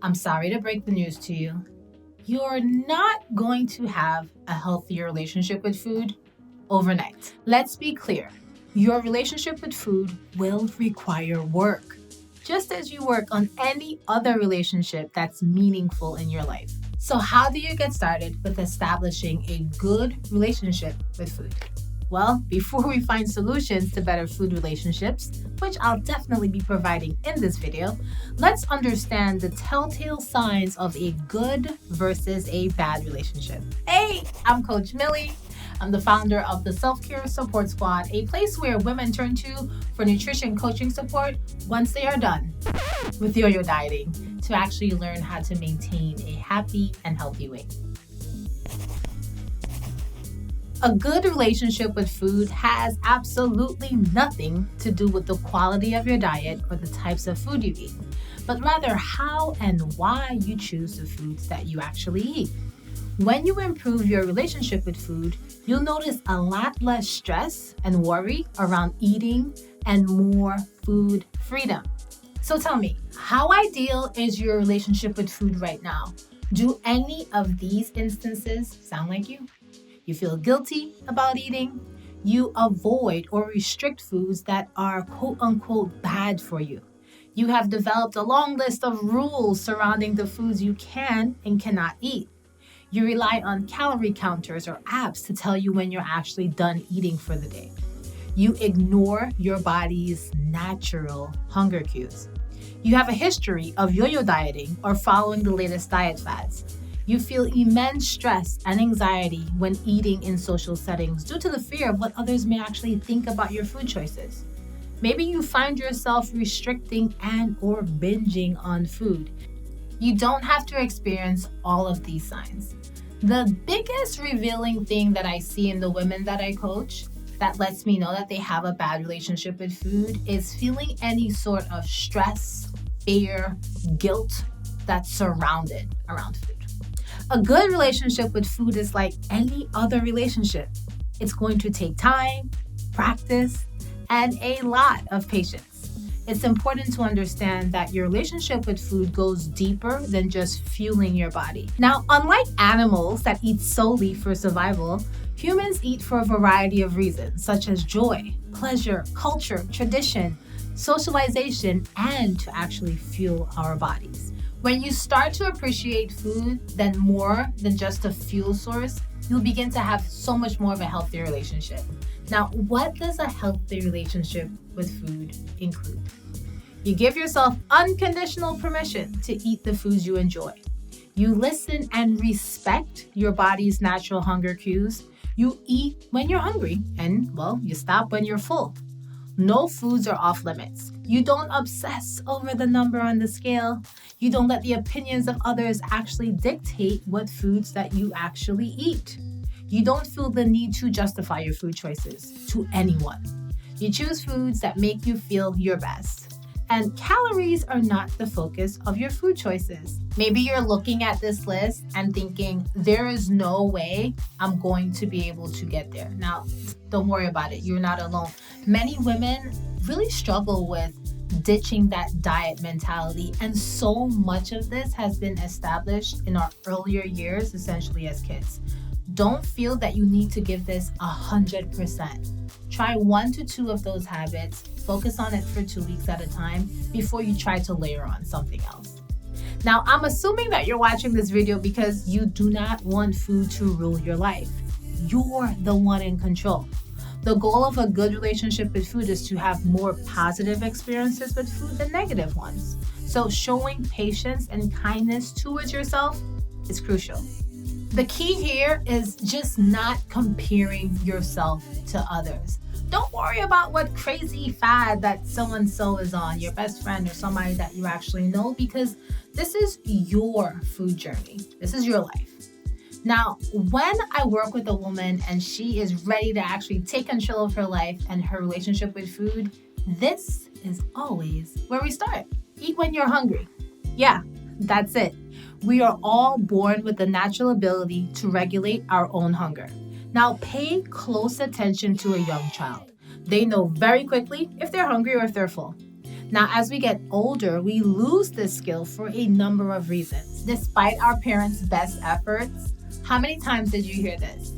I'm sorry to break the news to you. You're not going to have a healthier relationship with food overnight. Let's be clear. Your relationship with food will require work, just as you work on any other relationship that's meaningful in your life. So how do you get started with establishing a good relationship with food? Well, before we find solutions to better food relationships, which I'll definitely be providing in this video, let's understand the telltale signs of a good versus a bad relationship. Hey, I'm Coach Millie. I'm the founder of the Self-Care Support Squad, a place where women turn to for nutrition coaching support once they are done with yo-yo dieting to actually learn how to maintain a happy and healthy weight. A good relationship with food has absolutely nothing to do with the quality of your diet or the types of food you eat, but rather how and why you choose the foods that you actually eat. When you improve your relationship with food, you'll notice a lot less stress and worry around eating and more food freedom. So tell me, how ideal is your relationship with food right now? Do any of these instances sound like you? You feel guilty about eating. You avoid or restrict foods that are quote unquote bad for you. You have developed a long list of rules surrounding the foods you can and cannot eat. You rely on calorie counters or apps to tell you when you're actually done eating for the day. You ignore your body's natural hunger cues. You have a history of yo-yo dieting or following the latest diet fads. You feel immense stress and anxiety when eating in social settings due to the fear of what others may actually think about your food choices. Maybe you find yourself restricting and or binging on food. You don't have to experience all of these signs. The biggest revealing thing that I see in the women that I coach that lets me know that they have a bad relationship with food is feeling any sort of stress, fear, guilt that's surrounded around food. A good relationship with food is like any other relationship. It's going to take time, practice, and a lot of patience. It's important to understand that your relationship with food goes deeper than just fueling your body. Now, unlike animals that eat solely for survival, humans eat for a variety of reasons, such as joy, pleasure, culture, tradition, socialization, and to actually fuel our bodies. When you start to appreciate food then more than just a fuel source, you'll begin to have so much more of a healthy relationship. Now, what does a healthy relationship with food include? You give yourself unconditional permission to eat the foods you enjoy. You listen and respect your body's natural hunger cues. You eat when you're hungry and, well, you stop when you're full. No foods are off limits. You don't obsess over the number on the scale. You don't let the opinions of others actually dictate what foods that you actually eat. You don't feel the need to justify your food choices to anyone. You choose foods that make you feel your best. And calories are not the focus of your food choices. Maybe you're looking at this list and thinking, there is no way I'm going to be able to get there. Now, don't worry about it. You're not alone. Many women really struggle with ditching that diet mentality, and so much of this has been established in our earlier years, essentially as kids. Don't feel that you need to give this 100%. Try 1 to 2 of those habits, focus on it for 2 weeks at a time before you try to layer on something else. Now, I'm assuming that you're watching this video because you do not want food to rule your life. You're the one in control. The goal of a good relationship with food is to have more positive experiences with food than negative ones. So showing patience and kindness towards yourself is crucial. The key here is just not comparing yourself to others. Don't worry about what crazy fad that so-and-so is on, your best friend or somebody that you actually know, because this is your food journey. This is your life. Now, when I work with a woman and she is ready to actually take control of her life and her relationship with food, this is always where we start. Eat when you're hungry. Yeah, that's it. We are all born with the natural ability to regulate our own hunger. Now, pay close attention to a young child. They know very quickly if they're hungry or if they're full. Now, as we get older, we lose this skill for a number of reasons. Despite our parents' best efforts, how many times did you hear this?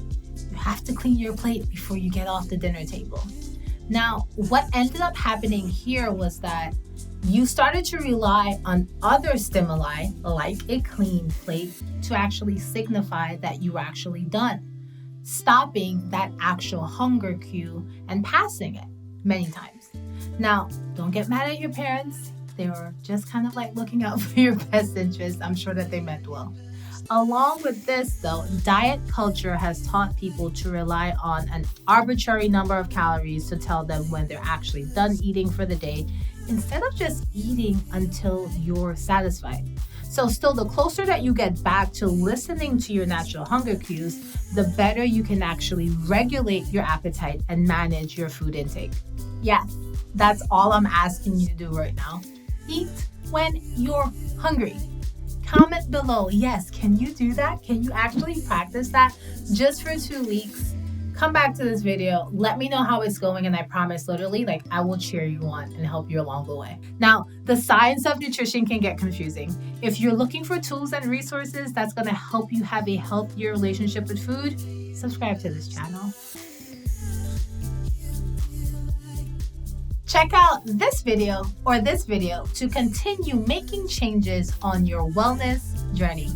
You have to clean your plate before you get off the dinner table. Now, what ended up happening here was that you started to rely on other stimuli, like a clean plate, to actually signify that you were actually done, stopping that actual hunger cue and passing it many times. Now, don't get mad at your parents. They were just kind of like looking out for your best interest. I'm sure that they meant well. Along with this, though, diet culture has taught people to rely on an arbitrary number of calories to tell them when they're actually done eating for the day, instead of just eating until you're satisfied. So still, the closer that you get back to listening to your natural hunger cues, the better you can actually regulate your appetite and manage your food intake. Yes, that's all I'm asking you to do right now. Eat when you're hungry. Comment below, yes, can you do that? Can you actually practice that just for 2 weeks? Come back to this video, let me know how it's going, and I promise, literally, like, I will cheer you on and help you along the way. Now, the science of nutrition can get confusing. If you're looking for tools and resources that's gonna help you have a healthier relationship with food, subscribe to this channel. Check out this video or this video to continue making changes on your wellness journey.